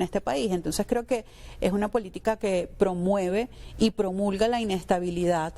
en este país. Entonces creo que es una política que promueve y promulga la inestabilidad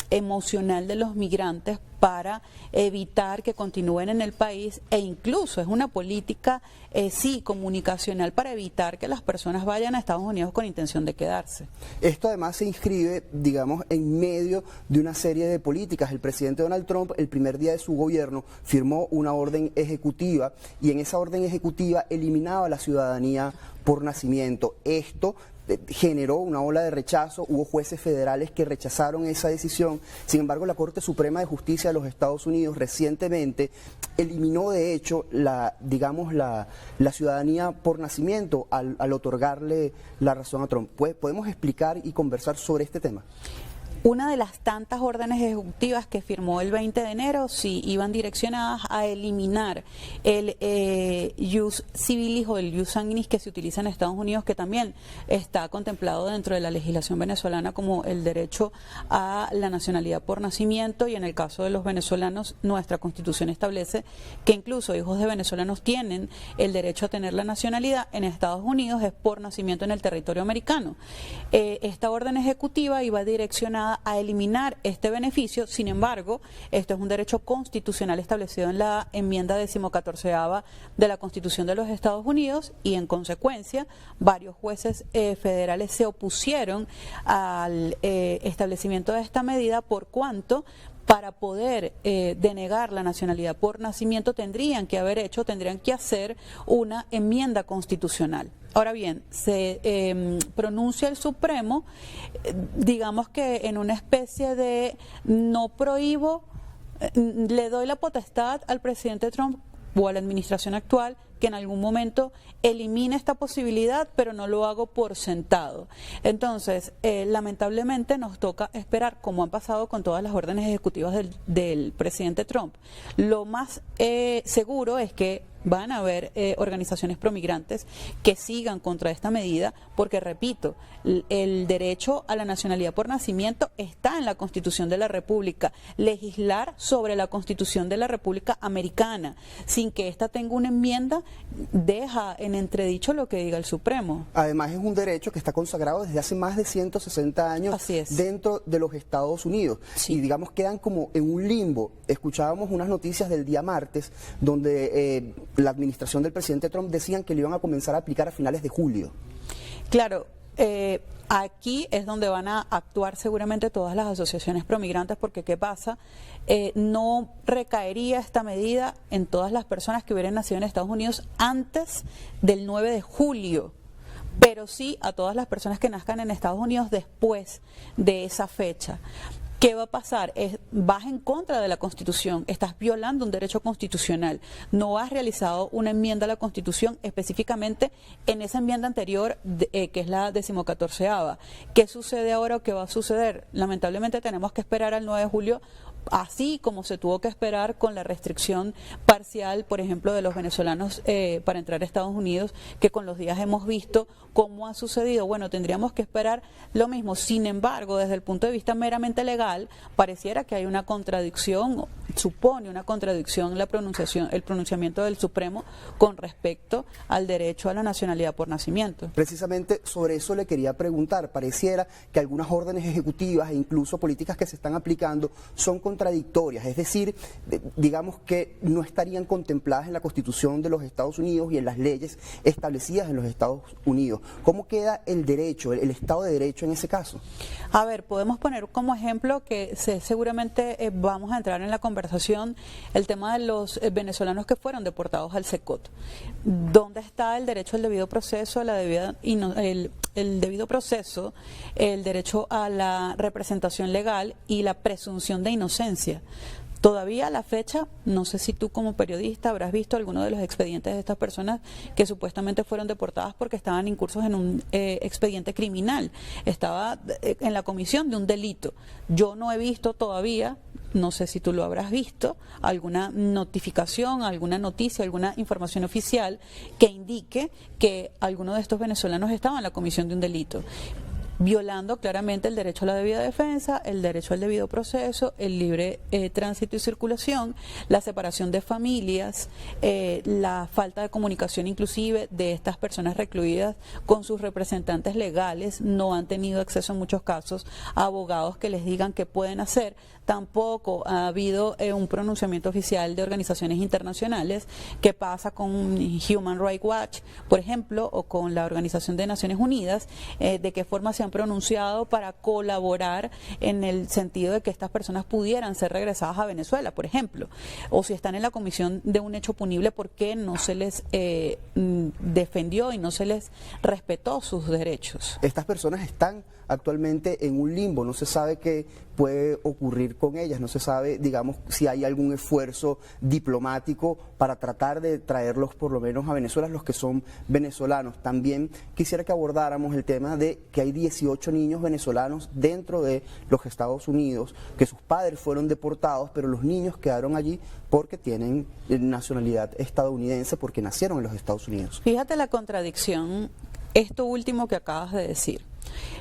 emocional de los migrantes para evitar que continúen en el país, e incluso es una política sí comunicacional para evitar que las personas vayan a Estados Unidos con intención de quedarse. Esto además se inscribe, digamos, en medio de una serie de políticas. El presidente Donald Trump, el primer día de su gobierno, firmó una orden ejecutiva y en esa orden ejecutiva eliminaba la ciudadanía por nacimiento. Esto generó una ola de rechazo, hubo jueces federales que rechazaron esa decisión. Sin embargo, la Corte Suprema de Justicia de los Estados Unidos recientemente eliminó de hecho la ciudadanía por nacimiento al otorgarle la razón a Trump. ¿Podemos explicar y conversar sobre este tema? Una de las tantas órdenes ejecutivas que firmó el 20 de enero sí iban direccionadas a eliminar el ius civilis o el ius sanguinis que se utiliza en Estados Unidos, que también está contemplado dentro de la legislación venezolana como el derecho a la nacionalidad por nacimiento, y en el caso de los venezolanos nuestra Constitución establece que incluso hijos de venezolanos tienen el derecho a tener la nacionalidad en Estados Unidos, es por nacimiento en el territorio americano. Esta orden ejecutiva iba direccionada a eliminar este beneficio. Sin embargo, esto es un derecho constitucional establecido en la enmienda 14ª de la Constitución de los Estados Unidos, y en consecuencia varios jueces federales se opusieron al establecimiento de esta medida, por cuanto para poder denegar la nacionalidad por nacimiento tendrían que hacer una enmienda constitucional. Ahora bien, se pronuncia el Supremo, digamos que en una especie de no prohíbo, le doy la potestad al presidente Trump o a la administración actual que en algún momento elimine esta posibilidad, pero no lo hago por sentado. Entonces, lamentablemente nos toca esperar, como han pasado con todas las órdenes ejecutivas del presidente Trump. Lo más seguro es que van a haber organizaciones promigrantes que sigan contra esta medida, porque repito, el derecho a la nacionalidad por nacimiento está en la Constitución de la República. Legislar sobre la Constitución de la República Americana sin que ésta tenga una enmienda deja en entredicho lo que diga el Supremo. Además es un derecho que está consagrado desde hace más de 160 años dentro de los Estados Unidos. Sí. Y digamos quedan como en un limbo. Escuchábamos unas noticias del día martes donde la administración del presidente Trump decían que le iban a comenzar a aplicar a finales de julio. Claro, aquí es donde van a actuar seguramente todas las asociaciones promigrantes, porque ¿qué pasa? No recaería esta medida en todas las personas que hubieran nacido en Estados Unidos antes del 9 de julio, pero sí a todas las personas que nazcan en Estados Unidos después de esa fecha. ¿Qué va a pasar? Vas en contra de la Constitución, estás violando un derecho constitucional, no has realizado una enmienda a la Constitución, específicamente en esa enmienda anterior, que es la 14ª. ¿Qué sucede ahora o qué va a suceder? Lamentablemente tenemos que esperar al 9 de julio, así como se tuvo que esperar con la restricción parcial, por ejemplo, de los venezolanos para entrar a Estados Unidos, que con los días hemos visto cómo ha sucedido. Bueno, tendríamos que esperar lo mismo. Sin embargo, desde el punto de vista meramente legal, pareciera que hay una contradicción, supone una contradicción el pronunciamiento del Supremo con respecto al derecho a la nacionalidad por nacimiento. Precisamente sobre eso le quería preguntar. Pareciera que algunas órdenes ejecutivas e incluso políticas que se están aplicando son contradictorias, es decir, digamos que no estarían contempladas en la Constitución de los Estados Unidos y en las leyes establecidas en los Estados Unidos. ¿Cómo queda el derecho, el Estado de Derecho en ese caso? A ver, podemos poner como ejemplo que seguramente vamos a entrar en la conversación el tema de los venezolanos que fueron deportados al SECOT. ¿Dónde está el derecho al debido proceso, el debido proceso, el derecho a la representación legal y la presunción de inocencia? Todavía a la fecha, no sé si tú como periodista habrás visto alguno de los expedientes de estas personas que supuestamente fueron deportadas porque estaban incursos en un expediente criminal, estaba en la comisión de un delito. Yo no he visto todavía, no sé si tú lo habrás visto, alguna notificación, alguna noticia, alguna información oficial que indique que alguno de estos venezolanos estaba en la comisión de un delito. violando claramente el derecho a la debida defensa, el derecho al debido proceso, el libre tránsito y circulación, la separación de familias, la falta de comunicación inclusive de estas personas recluidas con sus representantes legales, no han tenido acceso en muchos casos a abogados que les digan qué pueden hacer. Tampoco ha habido un pronunciamiento oficial de organizaciones internacionales. ¿Qué pasa con Human Rights Watch, por ejemplo, o con la Organización de Naciones Unidas? ¿De qué forma se han pronunciado para colaborar en el sentido de que estas personas pudieran ser regresadas a Venezuela, por ejemplo? O si están en la comisión de un hecho punible, ¿por qué no se les defendió y no se les respetó sus derechos? Estas personas están actualmente en un limbo, no se sabe qué puede ocurrir con ellas, no se sabe, digamos, si hay algún esfuerzo diplomático para tratar de traerlos por lo menos a Venezuela, los que son venezolanos. También quisiera que abordáramos el tema de que hay 18 niños venezolanos dentro de los Estados Unidos, que sus padres fueron deportados, pero los niños quedaron allí porque tienen nacionalidad estadounidense, porque nacieron en los Estados Unidos. Fíjate la contradicción, esto último que acabas de decir.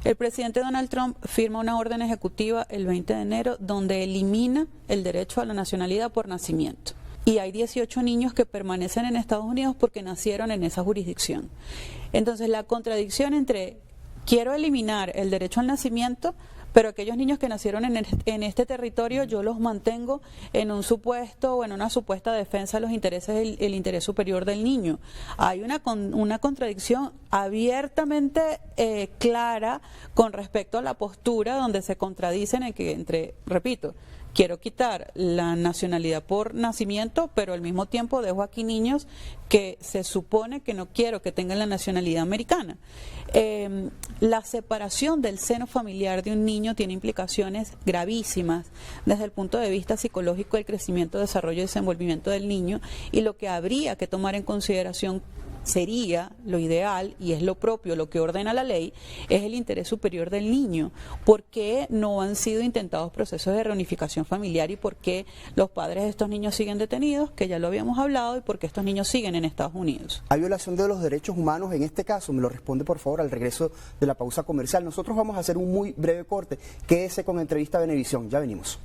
El presidente Donald Trump firma una orden ejecutiva el 20 de enero donde elimina el derecho a la nacionalidad por nacimiento. Y hay 18 niños que permanecen en Estados Unidos porque nacieron en esa jurisdicción. Entonces, la contradicción entre quiero eliminar el derecho al nacimiento, pero aquellos niños que nacieron en este territorio yo los mantengo en un supuesto o en una supuesta defensa de los intereses, el interés superior del niño. Hay una contradicción abiertamente clara con respecto a la postura donde se contradicen repito, quiero quitar la nacionalidad por nacimiento, pero al mismo tiempo dejo aquí niños que se supone que no quiero que tengan la nacionalidad americana. La separación del seno familiar de un niño tiene implicaciones gravísimas desde el punto de vista psicológico del crecimiento, desarrollo y desenvolvimiento del niño, y lo que habría que tomar en consideración sería lo ideal, y es lo propio, lo que ordena la ley, es el interés superior del niño. ¿Por qué no han sido intentados procesos de reunificación familiar y por qué los padres de estos niños siguen detenidos, que ya lo habíamos hablado, y por qué estos niños siguen en Estados Unidos? ¿Hay violación de los derechos humanos en este caso? Me lo responde por favor al regreso de la pausa comercial. Nosotros vamos a hacer un muy breve corte. Quédese con Entrevista Venevisión, ya venimos.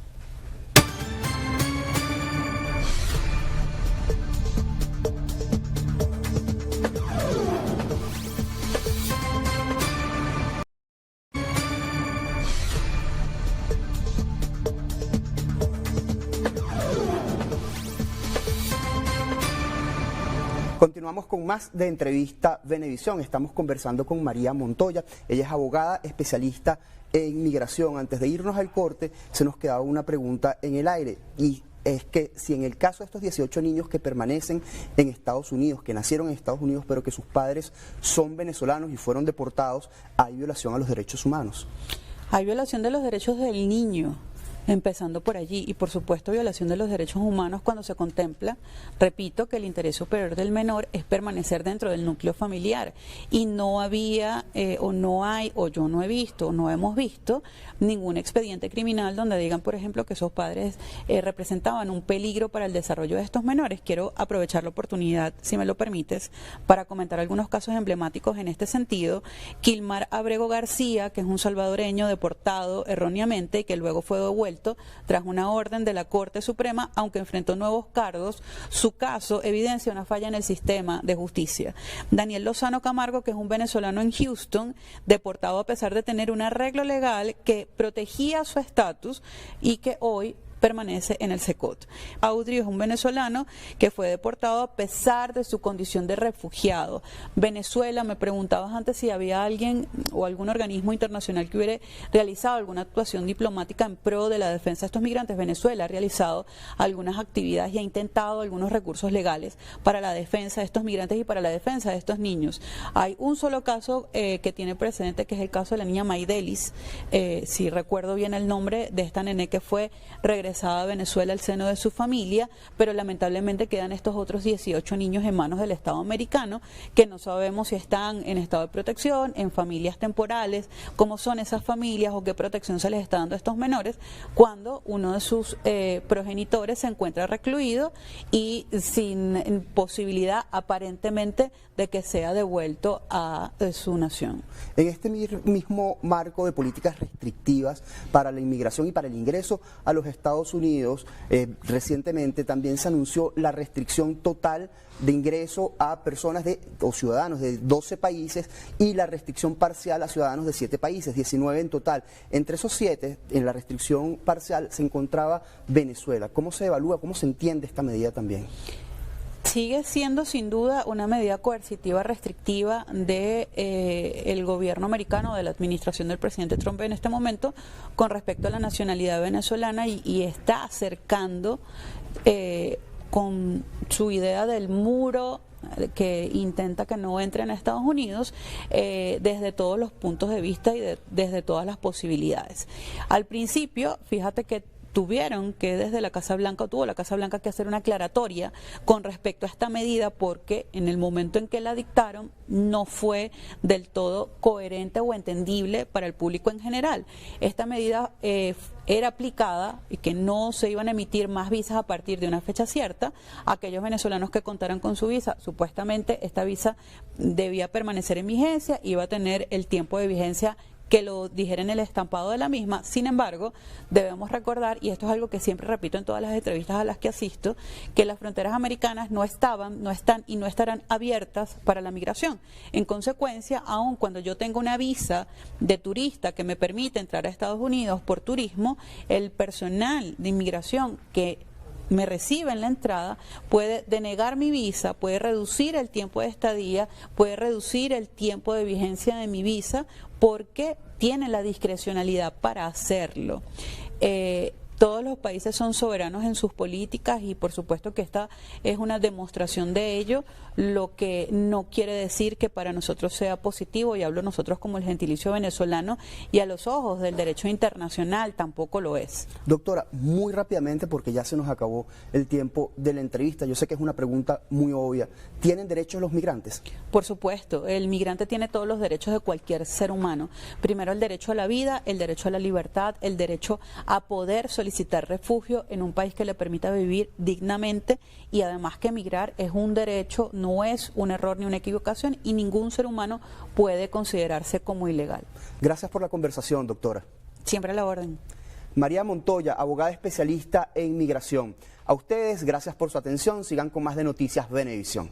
Continuamos con más de Entrevista Venevisión. Estamos conversando con María Montoya. Ella es abogada especialista en migración. Antes de irnos al corte, se nos quedaba una pregunta en el aire, y es que si en el caso de estos 18 niños que permanecen en Estados Unidos, que nacieron en Estados Unidos, pero que sus padres son venezolanos y fueron deportados, ¿hay violación a los derechos humanos? Hay violación de los derechos del niño, empezando por allí, y por supuesto violación de los derechos humanos cuando se contempla, repito, que el interés superior del menor es permanecer dentro del núcleo familiar, y no había o no hay, o yo no he visto, o no hemos visto ningún expediente criminal donde digan, por ejemplo, que esos padres representaban un peligro para el desarrollo de estos menores. Quiero aprovechar la oportunidad, si me lo permites, para comentar algunos casos emblemáticos en este sentido. Kilmar Abrego García, que es un salvadoreño deportado erróneamente y que luego fue devuelto tras una orden de la Corte Suprema, aunque enfrentó nuevos cargos. Su caso evidencia una falla en el sistema de justicia. Daniel Lozano Camargo, que es un venezolano en Houston, deportado a pesar de tener un arreglo legal que protegía su estatus y que hoy permanece en el SECOT. Audrio es un venezolano que fue deportado a pesar de su condición de refugiado. Venezuela, me preguntabas antes si había alguien o algún organismo internacional que hubiera realizado alguna actuación diplomática en pro de la defensa de estos migrantes. Venezuela ha realizado algunas actividades y ha intentado algunos recursos legales para la defensa de estos migrantes y para la defensa de estos niños. Hay un solo caso que tiene precedente, que es el caso de la niña Maydelis, si recuerdo bien el nombre de esta nené que fue regresada regresado a Venezuela al seno de su familia, pero lamentablemente quedan estos otros 18 niños en manos del Estado americano, que no sabemos si están en estado de protección, en familias temporales, cómo son esas familias o qué protección se les está dando a estos menores cuando uno de sus progenitores se encuentra recluido y sin posibilidad aparentemente de que sea devuelto a su nación. En este mismo marco de políticas restrictivas para la inmigración y para el ingreso a los Estados Unidos, recientemente también se anunció la restricción total de ingreso a personas o ciudadanos de 12 países y la restricción parcial a ciudadanos de 7 países, 19 en total. Entre esos 7, en la restricción parcial se encontraba Venezuela. ¿Cómo se evalúa, cómo se entiende esta medida también? Sigue siendo sin duda una medida coercitiva restrictiva de el gobierno americano, de la administración del presidente Trump en este momento, con respecto a la nacionalidad venezolana y está acercando con su idea del muro que intenta que no entren a Estados Unidos desde todos los puntos de vista y desde todas las posibilidades. Al principio, fíjate que tuvieron que desde la Casa Blanca, tuvo la Casa Blanca que hacer una aclaratoria con respecto a esta medida porque en el momento en que la dictaron no fue del todo coherente o entendible para el público en general. Esta medida era aplicada y que no se iban a emitir más visas a partir de una fecha cierta a aquellos venezolanos que contaran con su visa. Supuestamente esta visa debía permanecer en vigencia, iba a tener el tiempo de vigencia que lo dijera en el estampado de la misma. Sin embargo, debemos recordar, y esto es algo que siempre repito en todas las entrevistas a las que asisto, que las fronteras americanas no están y no estarán abiertas para la migración. En consecuencia, aun cuando yo tenga una visa de turista que me permite entrar a Estados Unidos por turismo, el personal de inmigración que me recibe en la entrada puede denegar mi visa, puede reducir el tiempo de estadía, puede reducir el tiempo de vigencia de mi visa porque tiene la discrecionalidad para hacerlo. Todos los países son soberanos en sus políticas y por supuesto que esta es una demostración de ello, lo que no quiere decir que para nosotros sea positivo, y hablo nosotros como el gentilicio venezolano, y a los ojos del derecho internacional tampoco lo es. Doctora, muy rápidamente porque ya se nos acabó el tiempo de la entrevista, yo sé que es una pregunta muy obvia, ¿tienen derechos los migrantes? Por supuesto, el migrante tiene todos los derechos de cualquier ser humano. Primero el derecho a la vida, el derecho a la libertad, el derecho a poder solicitar refugio en un país que le permita vivir dignamente, y además que emigrar es un derecho, no es un error ni una equivocación, y ningún ser humano puede considerarse como ilegal. Gracias por la conversación, doctora. Siempre a la orden. María Montoya, abogada especialista en migración. A ustedes, gracias por su atención. Sigan con más de Noticias Venevisión.